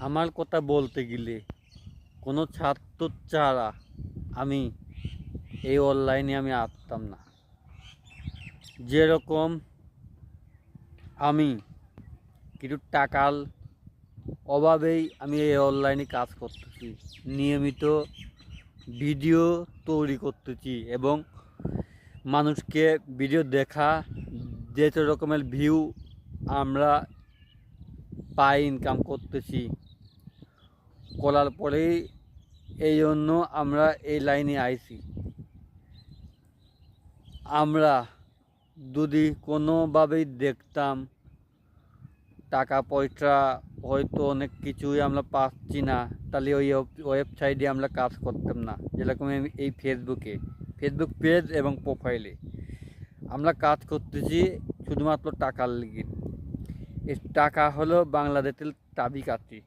আমার কথা বলতে গেলে কোনো ছাত্র ছাড়া আমি এই অনলাইনে আমি আসতাম না। যেরকম আমি কিছু টাকার অভাবেই আমি এই অনলাইনে কাজ করতেছি, নিয়মিত ভিডিও তৈরি করতেছি এবং মানুষকে ভিডিও দেখা যত রকমের ভিউ আমরা পাই, ইনকাম করতেছি। করার পরেই এই জন্য আমরা এই লাইনে আইছি। আমরা যদি কোনোভাবেই দেখতাম টাকা পয়সা হয়তো অনেক কিছুই আমরা পাচ্ছি না, তাহলে ওই ওয়েবসাইটে আমরা কাজ করতাম না। যেরকম এই ফেসবুক পেজ এবং প্রোফাইলে আমরা কাজ করতেছি শুধুমাত্র টাকার লিগে। এই টাকা হলো বাংলাদেশের চাবিকাঠি।